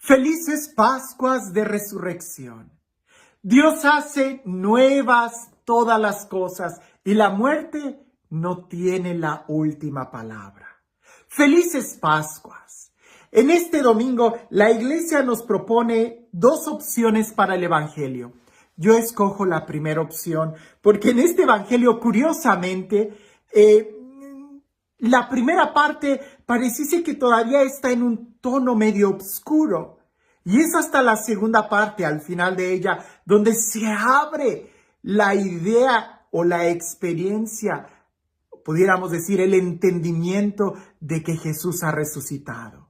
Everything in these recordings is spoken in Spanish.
Felices Pascuas de Resurrección. Dios hace nuevas todas las cosas y la muerte no tiene la última palabra. Felices Pascuas. En este domingo la iglesia nos propone dos opciones para el evangelio. Yo escojo la primera opción porque en este evangelio, curiosamente, la primera parte pareciese que todavía está en un tono medio oscuro. Y es hasta la segunda parte, al final de ella, donde se abre la idea o la experiencia, pudiéramos decir, el entendimiento de que Jesús ha resucitado.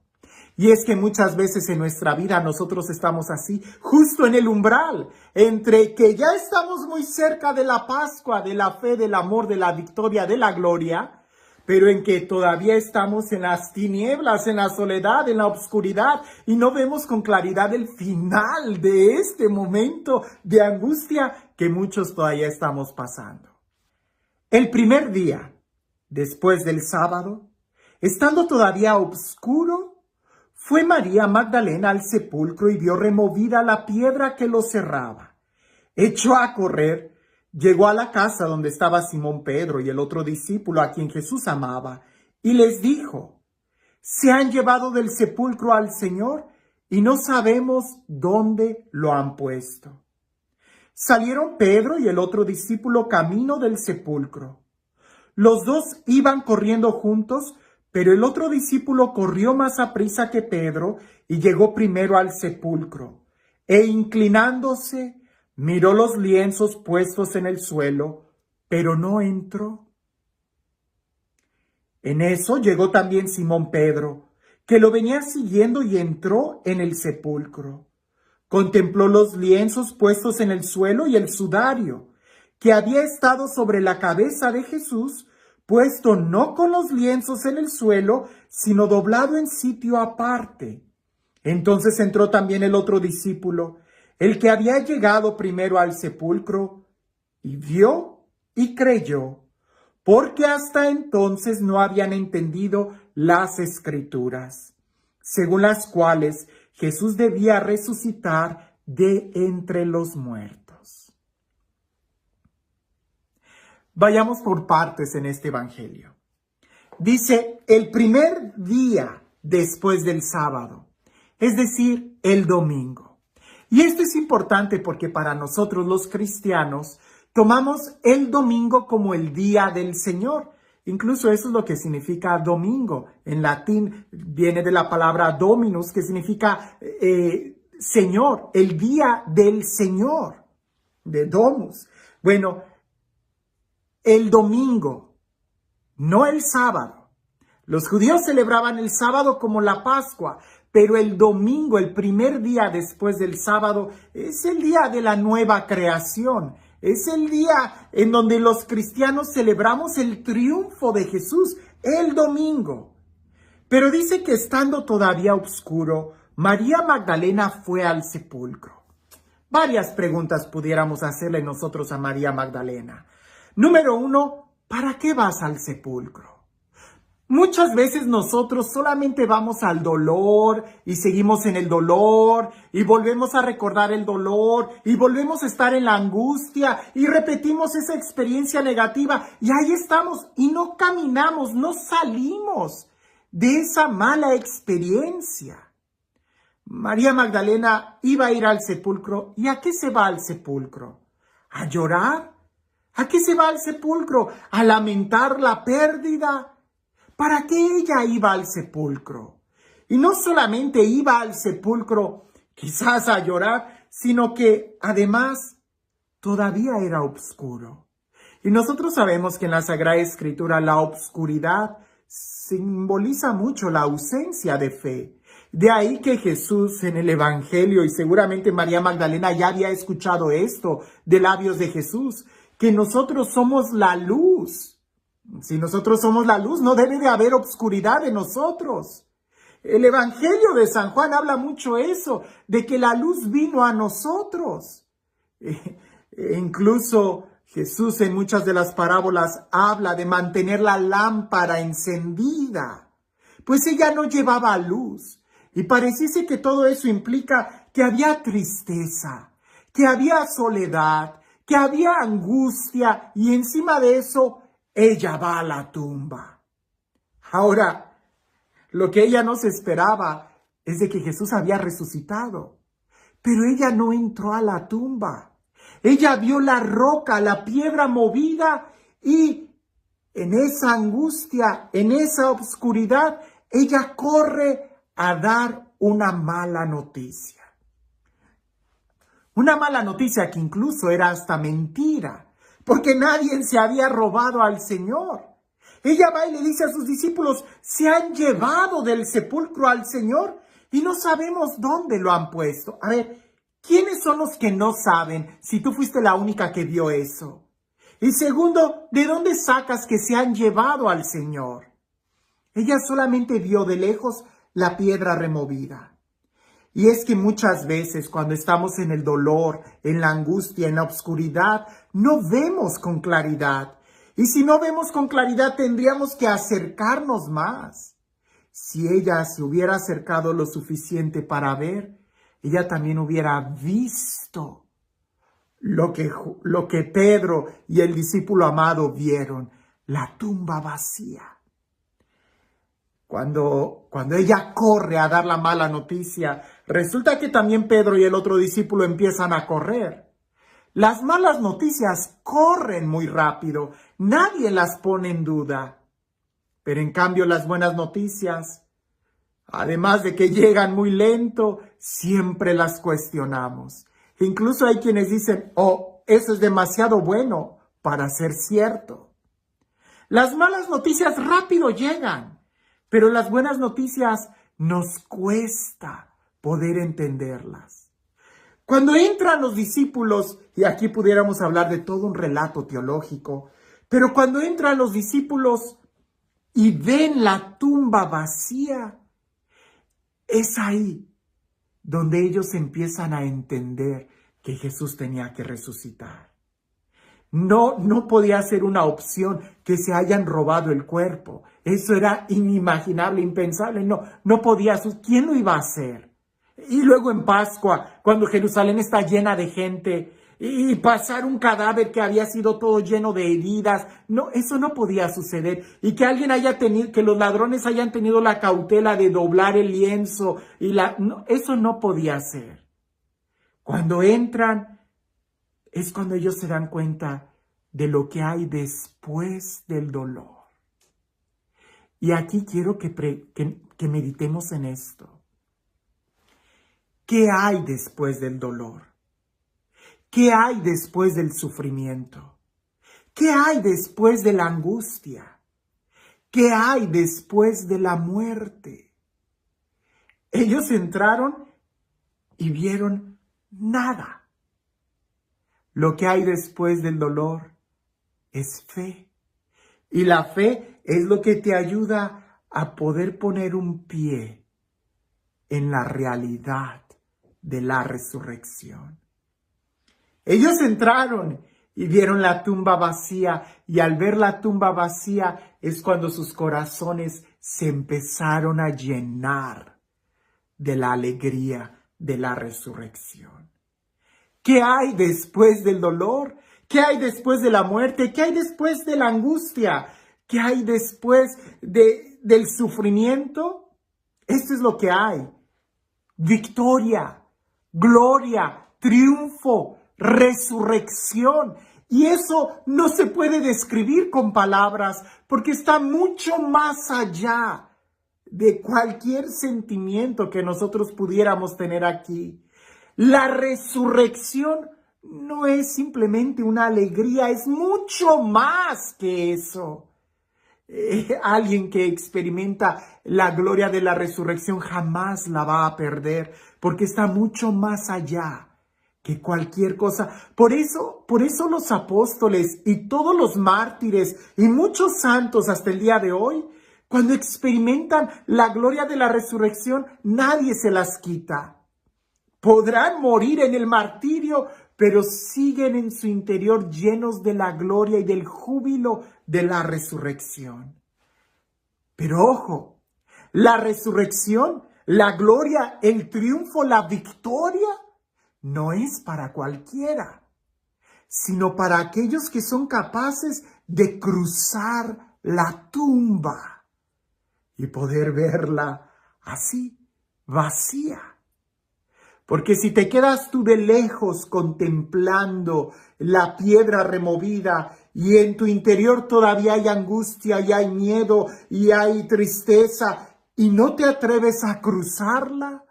Y es que muchas veces en nuestra vida nosotros estamos así, justo en el umbral, entre que ya estamos muy cerca de la Pascua, de la fe, del amor, de la victoria, de la gloria, pero en que todavía estamos en las tinieblas, en la soledad, en la oscuridad, y no vemos con claridad el final de este momento de angustia que muchos todavía estamos pasando. El primer día, después del sábado, estando todavía oscuro, fue María Magdalena al sepulcro y vio removida la piedra que lo cerraba. Echó a correr, llegó a la casa donde estaba Simón Pedro y el otro discípulo a quien Jesús amaba, y les dijo: se han llevado del sepulcro al Señor y no sabemos dónde lo han puesto. Salieron Pedro y el otro discípulo camino del sepulcro. Los dos iban corriendo juntos, pero el otro discípulo corrió más aprisa que Pedro y llegó primero al sepulcro, e inclinándose, miró los lienzos puestos en el suelo, pero no entró. En eso llegó también Simón Pedro, que lo venía siguiendo, y entró en el sepulcro. Contempló los lienzos puestos en el suelo y el sudario, que había estado sobre la cabeza de Jesús, puesto no con los lienzos en el suelo, sino doblado en sitio aparte. Entonces entró también el otro discípulo, el que había llegado primero al sepulcro, y vio y creyó, porque hasta entonces no habían entendido las Escrituras, según las cuales Jesús debía resucitar de entre los muertos. Vayamos por partes en este evangelio. Dice, el primer día después del sábado, es decir, el domingo. Y esto es importante porque para nosotros los cristianos tomamos el domingo como el día del Señor. Incluso eso es lo que significa domingo. En latín viene de la palabra dominus, que significa Señor, el día del Señor, de domus. Bueno, el domingo, no el sábado. Los judíos celebraban el sábado como la Pascua, pero el domingo, el primer día después del sábado, es el día de la nueva creación. Es el día en donde los cristianos celebramos el triunfo de Jesús, el domingo. Pero dice que estando todavía oscuro, María Magdalena fue al sepulcro. Varias preguntas pudiéramos hacerle nosotros a María Magdalena. Número 1, ¿para qué vas al sepulcro? Muchas veces nosotros solamente vamos al dolor y seguimos en el dolor y volvemos a recordar el dolor y volvemos a estar en la angustia y repetimos esa experiencia negativa y ahí estamos y no caminamos, no salimos de esa mala experiencia. María Magdalena iba a ir al sepulcro. ¿Y a qué se va al sepulcro? ¿A llorar? ¿A qué se va al sepulcro? ¿A lamentar la pérdida? ¿Para qué ella iba al sepulcro? Y no solamente iba al sepulcro quizás a llorar, sino que además todavía era oscuro. Y nosotros sabemos que en la Sagrada Escritura la oscuridad simboliza mucho la ausencia de fe. De ahí que Jesús en el Evangelio, y seguramente María Magdalena ya había escuchado esto de labios de Jesús, que nosotros somos la luz. Si nosotros somos la luz, no debe de haber obscuridad en nosotros. El Evangelio de San Juan habla mucho eso, de que la luz vino a nosotros. Incluso Jesús en muchas de las parábolas habla de mantener la lámpara encendida, pues ella no llevaba luz. Y pareciese que todo eso implica que había tristeza, que había soledad, que había angustia y encima de eso ella va a la tumba. Ahora, lo que ella no se esperaba es de que Jesús había resucitado, pero ella no entró a la tumba. Ella vio la roca, la piedra movida y en esa angustia, en esa oscuridad, ella corre a dar una mala noticia. Una mala noticia que incluso era hasta mentira, porque nadie se había robado al Señor. Ella va y le dice a sus discípulos, se han llevado del sepulcro al Señor y no sabemos dónde lo han puesto. A ver, ¿quiénes son los que no saben si tú fuiste la única que vio eso? Y segundo, ¿de dónde sacas que se han llevado al Señor? Ella solamente vio de lejos la piedra removida. Y es que muchas veces cuando estamos en el dolor, en la angustia, en la oscuridad, no vemos con claridad. Y si no vemos con claridad, tendríamos que acercarnos más. Si ella se hubiera acercado lo suficiente para ver, ella también hubiera visto lo que Pedro y el discípulo amado vieron, la tumba vacía. Cuando ella corre a dar la mala noticia, resulta que también Pedro y el otro discípulo empiezan a correr. Las malas noticias corren muy rápido, nadie las pone en duda. Pero en cambio las buenas noticias, además de que llegan muy lento, siempre las cuestionamos. Incluso hay quienes dicen, oh, eso es demasiado bueno para ser cierto. Las malas noticias rápido llegan. Pero las buenas noticias nos cuesta poder entenderlas. Cuando entran los discípulos, y aquí pudiéramos hablar de todo un relato teológico, pero cuando entran los discípulos y ven la tumba vacía, es ahí donde ellos empiezan a entender que Jesús tenía que resucitar. No podía ser una opción que se hayan robado el cuerpo. Eso era inimaginable, impensable. No podía. ¿Quién lo iba a hacer? Y luego en Pascua, cuando Jerusalén está llena de gente y pasar un cadáver que había sido todo lleno de heridas. No, eso no podía suceder. Y que alguien que los ladrones hayan tenido la cautela de doblar el lienzo eso no podía ser. Cuando entran, es cuando ellos se dan cuenta de lo que hay después del dolor. Y aquí quiero que meditemos en esto. ¿Qué hay después del dolor? ¿Qué hay después del sufrimiento? ¿Qué hay después de la angustia? ¿Qué hay después de la muerte? Ellos entraron y vieron nada. Lo que hay después del dolor es fe. Y la fe es lo que te ayuda a poder poner un pie en la realidad de la resurrección. Ellos entraron y vieron la tumba vacía, y al ver la tumba vacía es cuando sus corazones se empezaron a llenar de la alegría de la resurrección. ¿Qué hay después del dolor? ¿Qué hay después de la muerte? ¿Qué hay después de la angustia? ¿Qué hay después del sufrimiento? Esto es lo que hay. Victoria, gloria, triunfo, resurrección. Y eso no se puede describir con palabras porque está mucho más allá de cualquier sentimiento que nosotros pudiéramos tener aquí. La resurrección no es simplemente una alegría, es mucho más que eso. Alguien que experimenta la gloria de la resurrección jamás la va a perder, porque está mucho más allá que cualquier cosa. Por eso los apóstoles y todos los mártires y muchos santos hasta el día de hoy, cuando experimentan la gloria de la resurrección, nadie se las quita. Podrán morir en el martirio, pero siguen en su interior llenos de la gloria y del júbilo de la resurrección. Pero ojo, la resurrección La gloria, el triunfo, la victoria no es para cualquiera, sino para aquellos que son capaces de cruzar la tumba y poder verla así, vacía. Porque si te quedas tú de lejos contemplando la piedra removida y en tu interior todavía hay angustia y hay miedo y hay tristeza y no te atreves a cruzarla,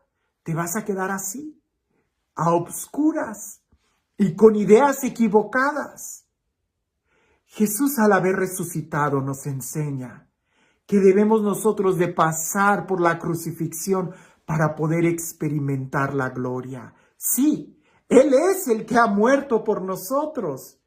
te vas a quedar así, a obscuras y con ideas equivocadas. Jesús, al haber resucitado, nos enseña que debemos nosotros de pasar por la crucifixión para poder experimentar la gloria. Sí, Él es el que ha muerto por nosotros.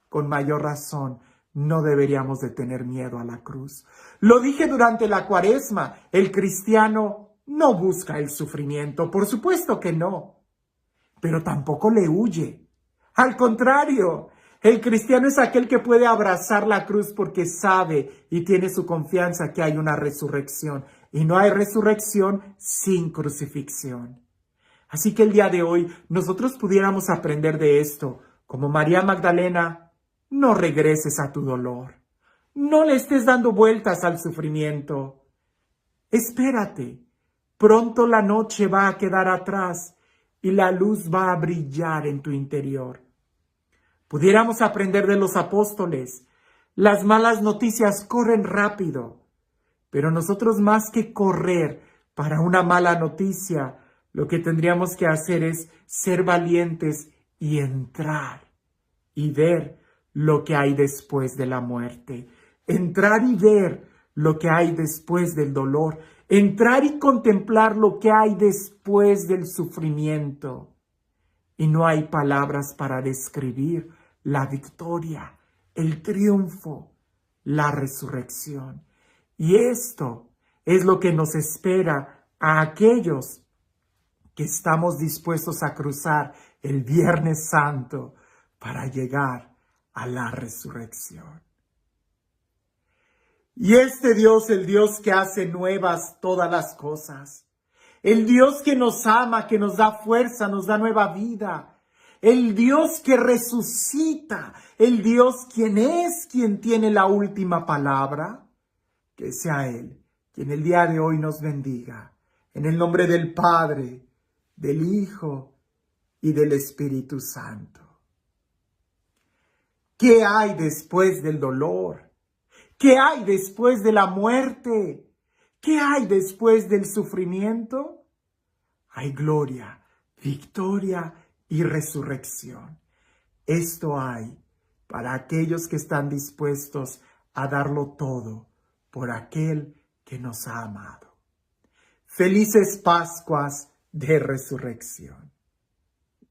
Con mayor razón, no deberíamos de tener miedo a la cruz. Lo dije durante la Cuaresma, el cristiano no busca el sufrimiento, por supuesto que no, pero tampoco le huye. Al contrario, el cristiano es aquel que puede abrazar la cruz porque sabe y tiene su confianza que hay una resurrección. Y no hay resurrección sin crucifixión. Así que el día de hoy nosotros pudiéramos aprender de esto. Como María Magdalena, no regreses a tu dolor. No le estés dando vueltas al sufrimiento. Espérate. Pronto la noche va a quedar atrás y la luz va a brillar en tu interior. Pudiéramos aprender de los apóstoles. Las malas noticias corren rápido, pero nosotros más que correr para una mala noticia, lo que tendríamos que hacer es ser valientes y entrar y ver lo que hay después de la muerte. Entrar y ver lo que hay después del dolor. Entrar y contemplar lo que hay después del sufrimiento. Y no hay palabras para describir la victoria, el triunfo, la resurrección. Y esto es lo que nos espera a aquellos que estamos dispuestos a cruzar el Viernes Santo para llegar a la resurrección. Y este Dios, el Dios que hace nuevas todas las cosas, el Dios que nos ama, que nos da fuerza, nos da nueva vida, el Dios que resucita, el Dios quien tiene la última palabra, que sea Él quien el día de hoy nos bendiga, en el nombre del Padre, del Hijo y del Espíritu Santo. ¿Qué hay después del dolor? ¿Qué hay después de la muerte? ¿Qué hay después del sufrimiento? Hay gloria, victoria y resurrección. Esto hay para aquellos que están dispuestos a darlo todo por aquel que nos ha amado. Felices Pascuas de Resurrección.